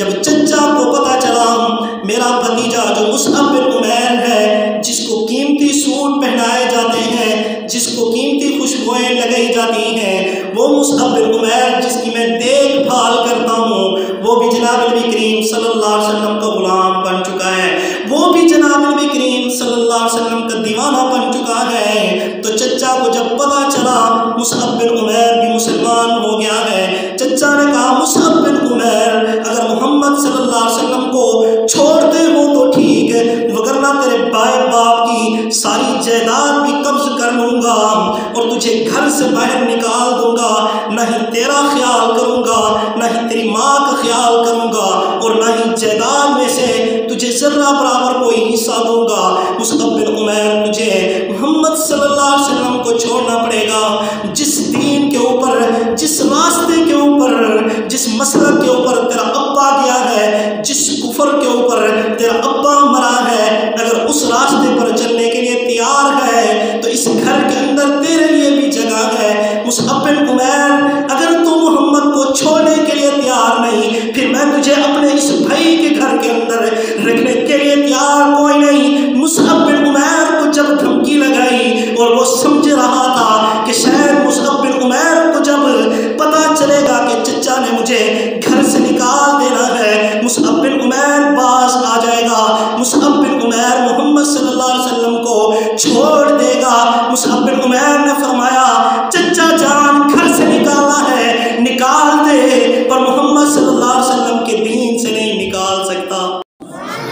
جب چچا کو پتہ چلا میرا بھتیجا جو مصعب بن عمیر ہے، جس کو قیمتی سوٹ پہنائے جاتے ہیں، جس کو قیمتی خوشبوئیں لگائی جاتی ہیں، وہ مصعب بن عمیر جس کی میں دیکھ بھال کرتا ہوں، وہ بھی جناب نبی کریم صلی اللہ علیہ وسلم کا غلام بن چکا ہے، وہ بھی جناب نبی کریم صلی اللہ علیہ وسلم کا دیوانہ بن چکا ہے۔ تو چچا کو جب پتہ چلا مصعب بن عمیر بھی مسلمان ہو گیا ہے، چچا نے کہا مصعب بن عمیر اگر محمد صلی اللہ علیہ وسلم کو چھوڑتے ہو تو ٹھیک ہے، وگرنہ تیرے بائے باپ کی ساری جائیداد بھی قبض کر لوں گا اور تجھے گھر سے باہر نکال دوں گا، نہ ہی تیرا خیال کروں گا، نہ ہی تیری ماں کا خیال کروں گا، اور نہ ہی جائیداد میں سے تجھے ذرہ برابر کوئی حصہ دوں گا۔ مصعب بن عمیر تجھے محمد صلی اللہ علیہ وسلم کو چھوڑنا پڑے گا، جس دین کے اوپر، جس راستے کے اوپر، جس مسلک کے اوپر تیرا ابا گیا ہے، جس کفر کے اوپر تیرا ابا مرا ہے، اگر اس راستے پر چلنے کے لیے تیار ہے تو اس گھر کے اندر تیرے لیے بھی جگہ ہے۔ مصعب بن عمیر اگر تو محمد کو چھوڑنے کے لیے تیار نہیں، پھر میں تجھے اپنے اس بھائی کے گھر کے اندر رکھنے کے لیے تیار کوئی نہیں۔ مصعب بن عمیر کو جب دھمکی لگائی اور وہ سمجھ رہا تھا کہ شاید مصعب بن عمیر کو جب پتہ چلے گا کہ چچا نے مجھے گھر سے نکال دینا ہے، مصعب بن عمیر باز آ جائے گا، مصعب بن عمیر محمد صلی اللہ علیہ وسلم کو چھوڑ دے گا۔ مصعب بن عمیر نے فرمایا چچا جان گھر سے نکالنا ہے نکال دے، پر محمد صلی اللہ علیہ وسلم کے دین سے نہیں نکال سکتا۔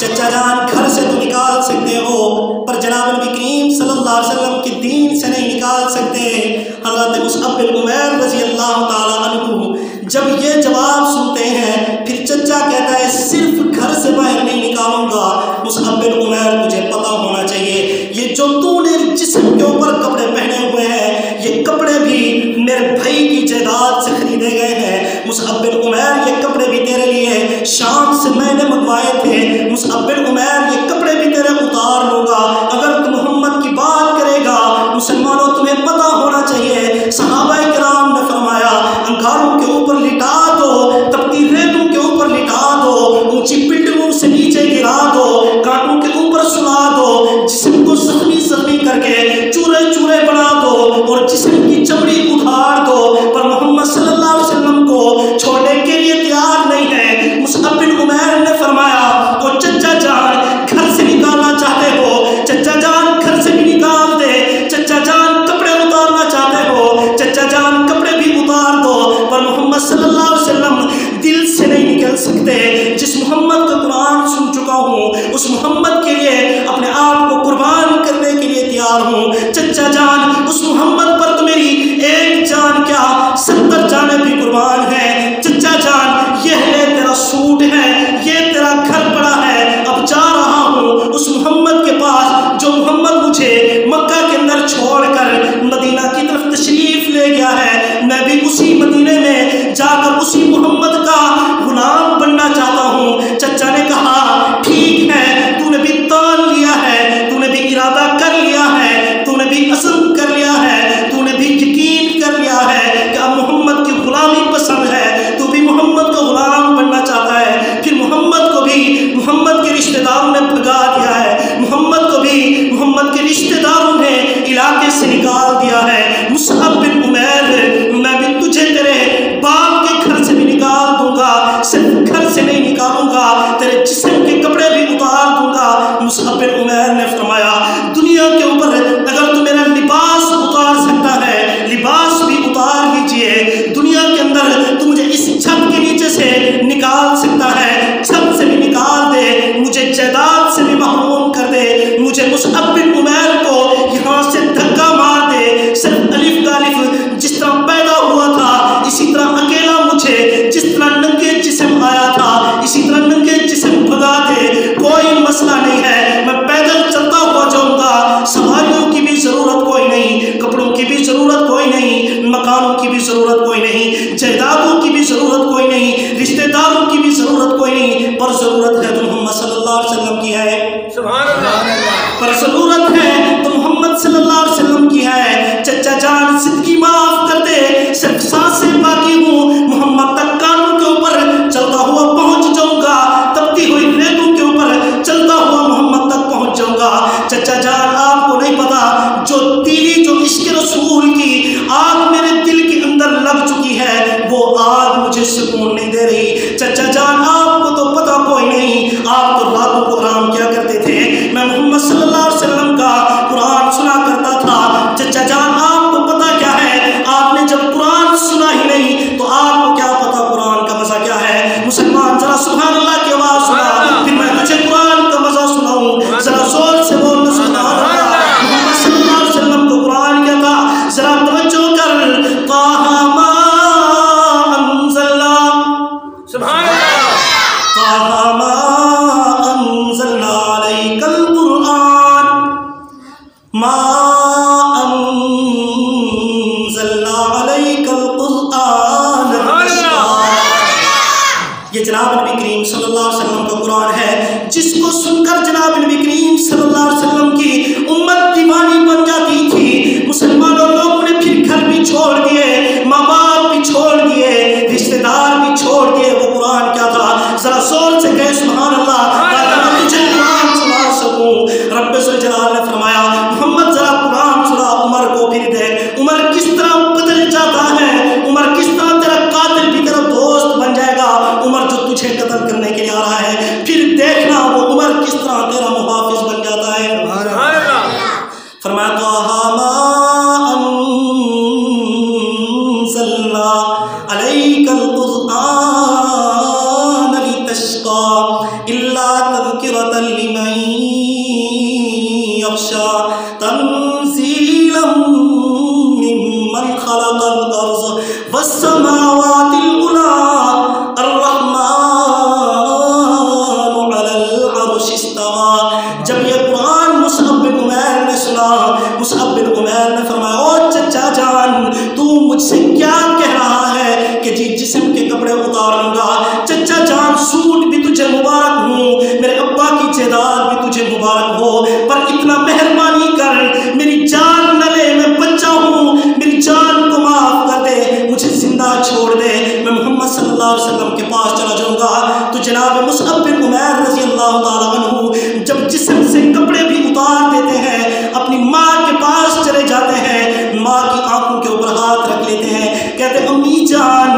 چچا جان گھر سے تو نکال سکتے ہو پر جناب نبی کریم صلی اللہ علیہ وسلم کے دین سے نہیں نکال سکتے۔ حضرت مصعب بن عمیر رضی اللہ تعالیٰ عنہ جب یہ جواب سنتے ہیں پھر چچا کہتا ہے صرف گھر سے باہر نہیں نکالوں گا۔ مصعب بن عمیر تجھے پتہ ہونا چاہیے یہ جو تو نے جسم کے اوپر کپڑے پہنے ہوئے ہیں یہ کپڑے بھی میرے بھائی کی جائیداد سے خریدے گئے ہیں۔ مصعب بن عمیر یہ کپڑے بھی تیرے لیے شام سے میں نے منگوائے تھے۔ مصعب بن عمیر یہ کپڑے بھی تیرے اتار لوں گا اگر تو محمد کی بات کرے گا۔ مسلمانوں تمہیں پتہ ہونا چاہیے صحابہ کرام نے فرمایا انگاروں کے اوپر لٹا دو، تپتی ریتوں کے اوپر لٹا دو، اونچی بلڈنگوں سے نیچے گرا دو، کانٹوں کے اوپر سلا دو، جسم کو زخمی زخمی کر کے چورے چورے بنا دو اور جسم کی چمڑی ادھار دو، پر محمد صلی اللہ علیہ وسلم کو چھوڑنے کے لیے تیار نہیں ہے۔ مصعب بن عمیر نے فرمایا او چچا جان گھر سے نکالنا چاہتے ہو، چچا جان گھر سے بھی نکال دے، چچا جان کپڑے اتارنا چاہتے ہو، چچا جان کپڑے بھی اتار دو، پر محمد صلی اللہ علیہ وسلم دل سے نہیں نکل سکتے۔ جس محمد کا قرآن سن چکا ہوں اس محمد کے لیے اپنے آپ کو قربان کرنے کے لیے تیار ہوں۔ چچا جان اس محمد پر تو میری ایک جان کیا 70 جانیں بھی قربان ہیں۔ چچا جان یہ لے تیرا سوٹ ہے، یہ تیرا گھر پڑا ہے، اب جا رہا ہوں اس محمد کے پاس جو محمد مجھے مکہ کے اندر چھوڑ کر مدینہ کی طرف تشریف لے گیا ہے، میں بھی اسی مدینے میں جا کر اسی محمد کا غلام بننا چاہتا ہوں۔ چچا نے کہا ٹھیک ہے، تو نے بھی تان لیا ہے، تو نے بھی ارادہ کر لیا ہے، تو نے بھی عزم کر لیا ہے، تو نے بھی یقین کر لیا ہے کہ اب محمد کی غلامی پسند ہے، تو بھی محمد کا غلام بننا چاہتا ہے۔ پھر محمد کو بھی محمد کے رشتہ داروں نے بھگا دیا ہے، محمد کو بھی محمد کے رشتہ داروں نے علاقے سے نکال دیا ہے۔ مصعب بن عمیر میں بھی تجھے تیرے باپ کے گھر سے بھی نکال دوں گا، صرف گھر سے نہیں نکالوں گا، تیرے جسم کے کپڑے بھی اتار دوں گا۔ مصعب بن عمیر نے فرمایا دنیا کے اوپر اگر تو میرا لباس اتار سکتا ہے لباس بھی اتار لیجئے، دنیا کے اندر تو مجھے اس چھت کے نیچے سے نکال سکتا ہے، چھت سے بھی نکال دے، مجھے جائیداد سے بھی محروم کر دے، مجھے مصعب بن عمیر کو یہاں سے دھکا مار دے، صرف الف کا الف جس طرح پیدا ہوا تھا اسی طرح اکیلا مجھے جس طرح ننگے جسم آیا تھا اسی طرح ننگے جسم بھگا دے، کوئی مسئلہ نہیں ہے، میں پیدل چلتا ہوا جاؤں گا، سواریوں کی بھی ضرورت کوئی نہیں، کپڑوں کی بھی ضرورت کوئی نہیں، مکانوں کی بھی ضرورت کوئی نہیں، جائیدادوں کی بھی ضرورت کوئی نہیں، رشتہ داروں کی بھی ضرورت کوئی نہیں، پر ضرورت ہے تو محمد صلی اللہ علیہ وسلم کی ہے، سبحان اللہ، پر ضرورت ہے تو محمد صلی اللہ علیہ وسلم کی ہے۔ چچا جان زندگی معاف کر دے، صرف سانسیں باقی ہوں، محمد تک کانوں کے اوپر چلتا ہوا پہنچ جاؤں گا، جان آپ کو تو پتہ کوئی نہیں، آپ تو راتوں کو آرام کیا کرتے تھے، میں محمد صلی اللہ علیہ وسلم کا قرآن سنا کرتا تھا۔ چچا جان آپ کو پتہ کیا ہے، آپ نے جب قرآن سنا ہی نہیں تو آپ کو کیا پتہ قرآن کا مزہ کیا ہے۔ مسلمان ذرا سبحان اللہ کی آواز سنا، پھر میں تجھے قرآن کا مزہ سناؤں، ذرا زور سے بولنا سبحان اللہ۔ محمد صلی اللہ علیہ وسلم کو قرآن کیا تھا، ذرا توجہ کر، طٰہٰ ما انزلنا، سبحان اللہ، طٰہٰ ما انزلنا علیک القرآن، ما انزلنا علیک القرآن تشقیٰ۔ یہ جناب نبی کریم صلی اللہ علیہ وسلم کا قرآن ہے، جس کو سن کر جناب نبی کریم صلی اللہ علیہ وسلم کی امت دیوانی بن جاتی تھی۔ مسلمانوں لوگوں نے پھر گھر بھی چھوڑ دیے، ماں باپ بھی چھوڑ دیے، رشتے دار بھی چھوڑ دیے۔ وہ قرآن کیا تھا، ذرا زور سے کہے سبحان اللہ، تاکہ میں تجھے قرآن سنا سکوں۔ رب ذوالجلال نے فرمایا محمد ذرا قرآن سنا، عمر کو پھر دیکھ، عمر کس طرح بدل جاتا ہے، عمر کس طرح تیرا قاتل بھی تیرا دوست بن جائے گا، عمر جو تجھے قتل کرنے کے لیے آ رہا ہے، پھر دیکھنا وہ عمر کس طرح تیرا محافظ بن جاتا ہے۔ فرمایا طٰہٰ ما انزلنا علیک القرآن لتشقیٰ الا تذکرۃ لمن یخشیٰ تنزیلا ممن خلق الارض والسماوات العلی الرحمن علی العرش استویٰ۔ جب یہ قرآن مصعب بن عمیر نے سنا، مصعب بن عمیر نے فرمایا او چچا جان تو مجھ سے کیا کہہ رہا ہے کہ جی جسم کے کپڑے اتار لوں گا، چچا جان سوٹ بھی تجھے مبارک ہوں، میرے ابا کی جائیداد بھی تجھے مبارک ہو، پر اتنا مہربانی کر میری جان نہ لے، میں بچہ ہوں، میری جان کو معاف کر دے، مجھے زندہ چھوڑ دے، میں محمد صلی اللہ علیہ وسلم کے پاس چلا جاؤں گا۔ تو جناب مصعب بن عمیر رضی اللہ تعالیٰ عنہ جب جسم سے کپڑے بھی اتار دیتے ہیں، اپنی ماں کے پاس چلے جاتے ہیں، ماں کی آنکھوں کے اوپر ہاتھ رکھ لیتے ہیں، کہتے امی جان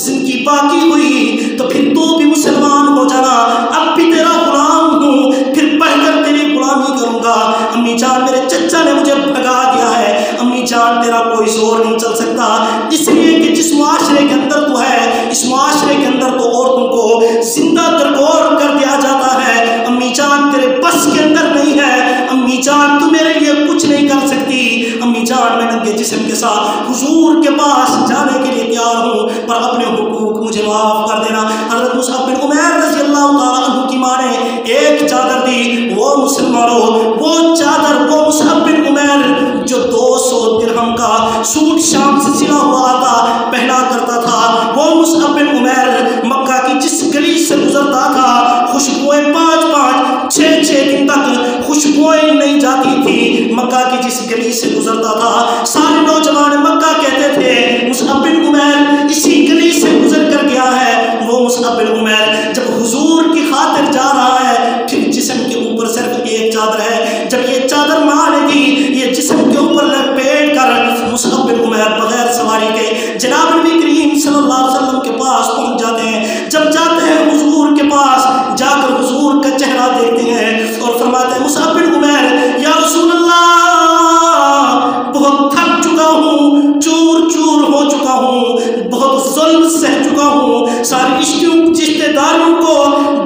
زندگی باقی ہوئی تو پھر تو بھی مسلمان ہو جانا، اب بھی تیرا غلام ہوں، پھر پڑھ کر تیری غلامی کروں گا۔ امی جان میرے چچا نے مجھے بھگا دیا ہے، امی جان تیرا کوئی زور نہیں چل سکتا، اس لیے کہ جس معاشرے کے اندر تو ہے، اس معاشرے کے اندر تو عورتوں کو زندہ درگور کر دیا جاتا ہے، امی جان تیرے بس کے اندر نہیں ہے، امی جان تو میرے لیے کچھ نہیں کر سکتی، امی جان میں ننگے جسم کے ساتھ حضور کے پاس جانے کے لیے تیار ہوں، پر اپنے حقوق مجھے معاف کر دینا۔ حضرت مصعب بن عمیر رضی اللہ تعالیٰ عنہ کی ماں نے ایک چادر دی، وہ مسلمانوں وہ چادر وہ مصعب بن عمیر جو 200 درہم کا سوٹ شام سے سلا ہوا آتا پہنا کرتا تھا، وہ مصعب بن عمیر مکہ کی جس گلی سے گزرتا تھا خوشبوئیں 5-5 6-6 دن تک خوشبوئیں نہیں جاتی تھی، مکہ کی جس گلی سے گزرتا تھا سارے نوجوان مکہ کہتے تھے مصعب بن عمیر اسی گلی سے گزر کر گیا ہے۔ وہ مصعب بن عمیر جب حضور کی خاطر جا رہا ہے، پھر جسم کے اوپر صرف ایک چادر ہے، جب یہ چادر ماں نے دی، یہ جسم کے اوپر لپیٹ کر مصعب بن عمیر بغیر سواری کے جناب نبی کریم صلی اللہ علیہ وسلم کے پاس پہنچ جاتے ہیں۔ جب جاتے ہیں حضور کے پاس، جا کر حضور کا چہرہ دیکھتے ہیں اور فرماتے ہیں مصعب بن عمیر یا رسول اللہ بہت تھک چکا ہوں، چور چور ہو چکا ہوں، بہت ظلم سہ چکا ہوں، ساری رشتے داروں کو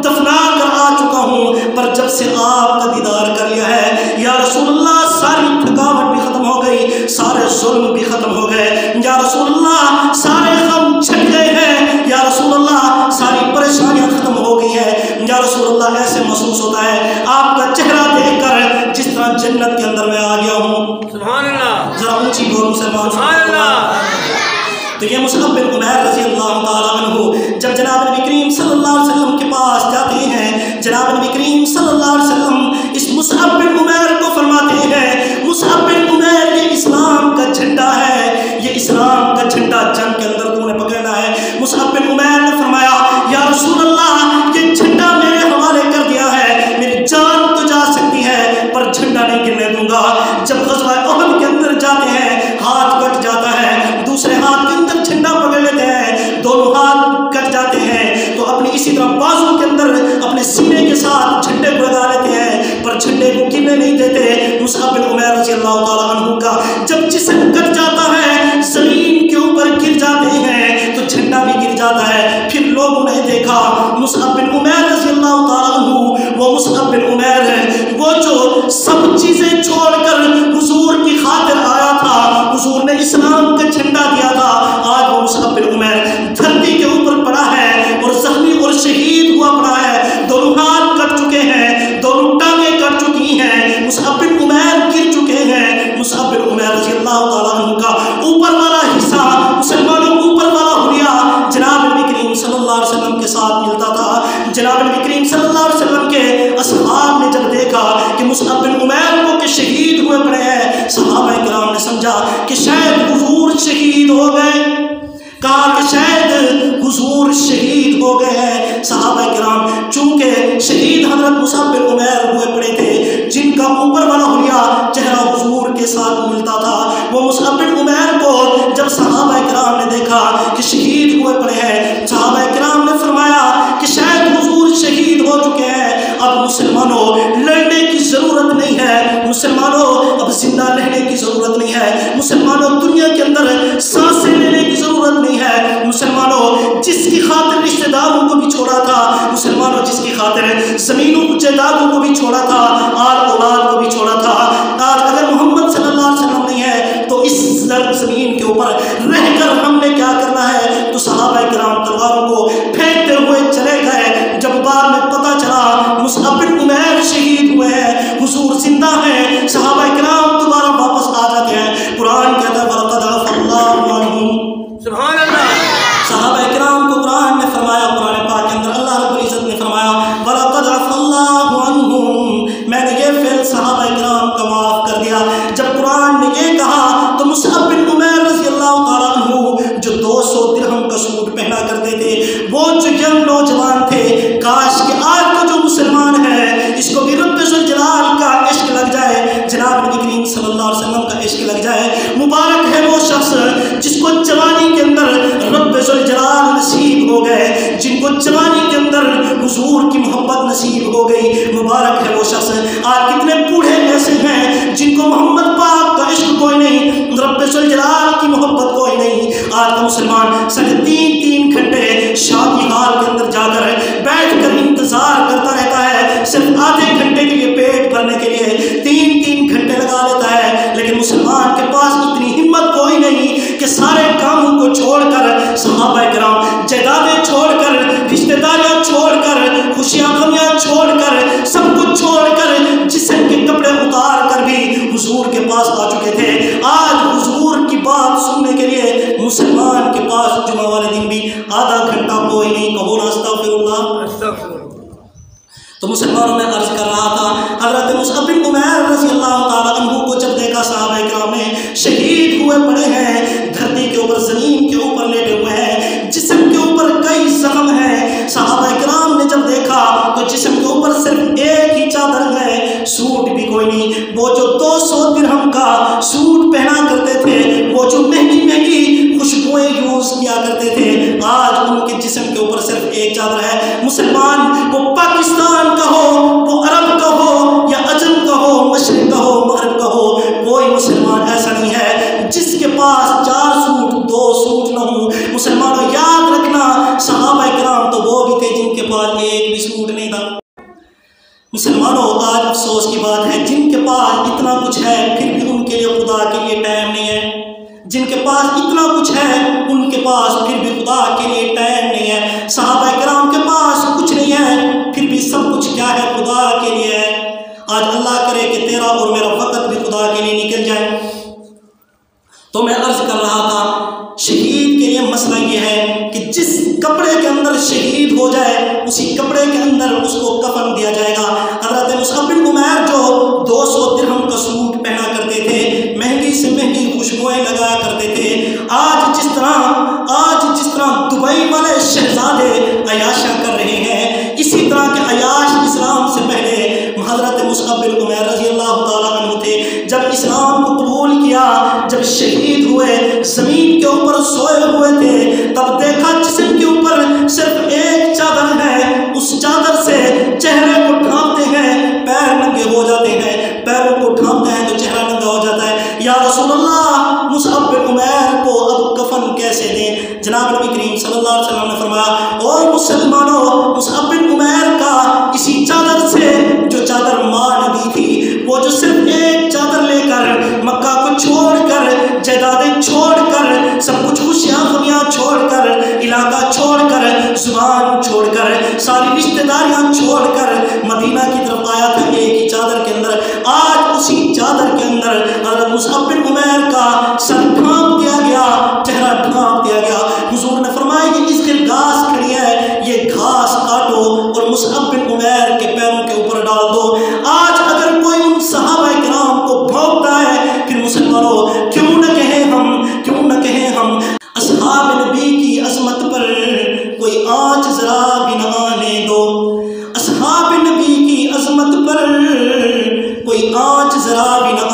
دفنا کر آ چکا ہوں، پر جب سے آپ کا دیدار کر لیا ہے یا رسول اللہ ساری تھکاوٹ بھی ختم ہو گئی، سارے ظلم بھی ختم ہو گئے، یا رسول اللہ سارے غم چھٹ گئے ہیں، یا رسول اللہ ساری پریشانیاں ختم ہو گئی ہیں، یا رسول اللہ ایسے محسوس ہوتا ہے آپ کا چہرہ دیکھ کر جس طرح جنت کے اندر میں آ گیا ہوں۔ سبحان اللہ، ذرا اونچی بول مسلمان، سبحان اللہ۔ تو یہ مصعب بن عمیر رضی اللہ تعالیٰ عنہ جب جناب نبی کریم صلی اللہ علیہ وسلم کے پاس جاتے ہیں، جناب نبی کریم صلی اللہ علیہ وسلم اس مصعب بن عمیر کو فرماتے ہیں مصعب بن عمیر یہ اسلام کا جھنڈا ہے، یہ اسلام کا جھنڈا جنگ کے اندر تم نے پکڑنا ہے۔ مصعب بن عمیر نے فرمایا یا رسول اللہ یہ جھنڈا میرے حوالے کر دیا ہے، میری جان تو جا سکتی ہے پر جھنڈا نہیں گرنے دوں گا۔ جب غزوہ احد کے اندر جاتے ہیں ہاتھ کٹ جاتا ہے، دوسرے ہاتھ کے اندر جھنڈا پکڑ لیتے ہیں، دونوں ہاتھ کٹ جاتے ہیں، تو اپنی اسی طرح مصعب بن عمیر رضی اللہ تعالیٰ عنہ کا جب جسم کٹ جاتا ہے، زمین کے اوپر گر جاتے ہیں تو جھنڈا بھی گر جاتا ہے۔ پھر لوگوں نے دیکھا مصعب بن عمیر رضی اللہ تعالیٰ عنہ وہ مصعب بن عمیر ہے، وہ جو سب چیزیں چھوڑ کر حضور کی خاطر آیا تھا، حضور نے اسلام کا جھنڈا دیا تھا، آج وہ مصعب بن عمیر دھرتی کے اوپر پڑا ہے اور زخمی اور شہید ہوا پڑا ہے۔ دونوں ہاتھ کٹ چکے ہیں، دونوں ٹانگیں کٹ چکی ہیں، مصعب بن عمیر گر چکے ہیں۔ مصعب بن عمیر رضی اللہ تعالیٰ عنہ کا اوپر والا حصہ، مسلمانوں اوپر والا حلیہ جناب نبی کریم صلی اللہ علیہ وسلم کے ساتھ ملتا تھا۔ جناب نبی کریم صلی اللہ علیہ وسلم کے اصحاب نے جب دیکھا کہ مصعب بن عمیر کو کہ شہید ہوئے پڑے ہیں، صحابہ کرام نے سمجھا کہ شاید حضور شہید ہو گئے، کہا کہ شاید حضور شہید ہو گئے ہیں۔ صحابہ کرام چونکہ شہید حضرت مصعب بن عمیر ہوئے پڑے تھے، جن کا اوپر والا حلیہ چہرہ حضور کے ساتھ ملتا تھا، وہ مصعب بن عمیر کو جب صحابہ کرام نے دیکھا کہ شہید ہوئے پڑے ہیں، صحابہ کرام نے فرمایا کہ شاید حضور شہید ہو چکے ہیں، اب مسلمانوں لڑنے کی ضرورت نہیں ہے، مسلمانوں اب زندہ رہنے کی ضرورت نہیں ہے، مسلمانوں دنیا کے اندر سانسیں لینے کی ضرورت نہیں ہے، مسلمانوں جس کی خاطر رشتہ داروں کو بھی چھوڑا تھا، مسلمانوں جس کی خاطر زمینوں جائیدادوں کو بھی چھوڑا تھا، آل اولاد کو بھی چھوڑا تھا، آج اگر محمد صلی اللہ علیہ وسلم نہیں ہے تو اس زمین کے اوپر رہ کر ہم نے کیا کرنا ہے؟ تو صحابہ کرام تلواروں کو پھینکتے ہوئے چلے گئے۔ جب بعد میں پتہ چلا مصعب بن عمیر شہید ہوئے ہیں، حضور زندہ ہیں، صحابہ کرام دوبارہ واپس آ جاتے ہیں۔ قرآن کہتا ہے وَلَقَدْ عَفَا اللَّهُ عَنْهُمْ، سبحان اللہ۔ صحابہ کرام کو قرآن نے فرمایا، قرآن پاک کے اندر اللہ رب العزت نے فرمایا وَلَقَدْ عَفَا اللَّهُ عَنْهُمْ، میں نے یہ فعل صحابہ کرام کا معاف کر دیا۔ جب قرآن نے یہ کہا تو مصعب بن عمیر رضی اللہ تعالیٰ عنہ جو 200 درہم کا سوٹ پہنا کرتے تھے، وہ جو ینگ نوجوان تھے، کاش کہ آج کا جو مسلمان ہے اس کو بھی رب ذوالجلال کا عشق لگ جائے، جناب نبی کریم صلی اللہ علیہ وسلم کا عشق لگ جائے۔ مبارک ہے وہ شخص جس کو جوانی کے اندر رب ذوالجلال نصیب ہو گئے، جن کو جوانی کے اندر حضور کی محبت نصیب ہو گئی۔ مبارک ہے وہ شخص۔ آج کتنے بوڑھے ایسے ہیں جن کو محمد پاک کا عشق کوئی نہیں، رب ذوالجلال کی محبت کوئی نہیں۔ آج کا مسلمان ساڑھے 3 گھنٹے شادی ہال کے اندر جا کر بیٹھ کر انتظار کرتا رہتا ہے، صرف آدھے گھنٹے کے لیے پیٹ بھرنے کے لیے 3 گھنٹے لگا لیتا ہے، لیکن مسلمان کے پاس اتنی ہمت کوئی نہیں کہ سارے کاموں کو چھوڑ کر، صحابہ کرام جائیدادیں چھوڑ کر، رشتہ داریاں چھوڑ کر، خوشیاں غمیاں چھوڑ کر، سب کچھ چھوڑ کر، جسم کے کپڑے اتار کر بھی حضور کے پاس آ چکے تھے۔ آج حضور کی بات سننے کے لیے مسلمان کے پاس جمعہ والے دن بھی آدھا گھنٹہ کوئی نہیں، کہو نا استغفر اللہ۔ تو مسلمانوں میں عرض کر رہا تھا، حضرت مصعب بن عمیر رضی اللہ تعالیٰ عنہ کو جب دیکھا صحابہ کرام نے شہید ہوئے پڑے ہیں، دھرتی کے اوپر زمین کے اوپر لیٹے ہوئے ہیں، جسم کے اوپر کئی زخم ہیں، صحابہ کرام نے جب دیکھا تو جسم کے اوپر صرف ایک ہی چادر ہے، سوٹ بھی کوئی نہیں۔ وہ جو 200 درہم کا سوٹ پہنا کرتے تھے، وہ جو مہنگی مہنگی خوشبوئیں یوز کیا کرتے تھے، آج ان کے جسم کے اوپر صرف ایک چادر ہے۔ مسلمان وہ پاکستان کا ہو، وہ عرب کا ہو، یا عجم کا ہو، مشرق کا ہو، مغرب کا ہو، کوئی مسلمان ایسا نہیں ہے جس کے پاس 4 سوٹ 2 سوٹ نہ ہوں۔ مسلمانوں یاد رکھنا، صحابہ کرام تو وہ بھی تھے جن کے پاس ایک بھی سوٹ نہیں تھا۔ مسلمانوں آج افسوس کی بات ہے، جن کے پاس اتنا کچھ ہے پھر بھی ان کے لیے خدا کے لیے ٹائم نہیں ہے، جن کے پاس اتنا کچھ ہے ان کے پاس پھر بھی خدا کے لیے ٹائم نہیں ہے۔ صحابہ کرام کے پاس کچھ نہیں ہے پھر بھی سب کچھ کیا ہے؟ خدا کے لیے ہے۔ آج اللہ کرے کہ تیرا اور میرا وقت بھی خدا کے لیے نکل جائے۔ تو میں عرض کر رہا تھا، شہید کے لیے مسئلہ یہ ہے کہ جس کپڑے کے اندر شہید ہو جائے اسی کپڑے کے اندر اس کو کفن دیا جائے گا۔ حضرت مصعب بن عمیر جو 200 درہم کا سوٹ پہنا کرتے تھے، مہنگی سے مہنگی خوشبوئیں لگایا کرتے تھے، آج جس طرح دبئی والے شہزادے عیاشہ کر رہے ہیں، اسی طرح کے عیاش اسلام سے پہلے حضرت مصعب بن عمیر رضی اللہ تعالیٰ عنہ تھے۔ جب اسلام کو قبول کیا، جب شہید ہوئے، زمین کے اوپر سوئے ہوئے تھے، تب دیکھا جسم کے اوپر صرف ایک چادر ہے، اس چادر سے چہرے کو ڈھانپتے ہیں، پیر ننگے ہو جاتے ہیں، پیروں کو ڈھانپتے ہیں تو جناب نبی کریم صلی اللہ علیہ وسلم نے فرمایا او مسلمانوں، مصعب بن عمیر کا اسی چادر سے جو چادر ماں نے دی تھی، وہ جو صرف ایک چادر لے کر مکہ کو چھوڑ کر، جائیدادیں چھوڑ کر، سب کچھ خوشیاں غمیاں چھوڑ کر، علاقہ چھوڑ کر، زبان چھوڑ کر، ساری رشتہ داریاں چھوڑ کر مدینہ کی طرف آیا تھا ایک ہی چادر کے اندر، آج اسی چادر کے اندر حضرت مصعب بن عمیر کا سر ڈھانپ دیا گیا، چہرہ ڈھانپ دیا گیا۔ حضور نے فرمایا یہ اسکل گھاس کھڑی ہے، یہ گھاس کاٹو اور مصعب بن عمیر کے پیروں کے اوپر ڈال دو۔ آج اگر کوئی ان صحابہ کرام کو بھونکتا ہے کہ مسلمانوں کیوں نہ کہیں ہم اصحاب نبی کی عظمت پر کوئی آنچ ذرا بھی نہ آنے دو، اصحاب نبی کی عظمت پر کوئی آنچ ذرا بھی نہ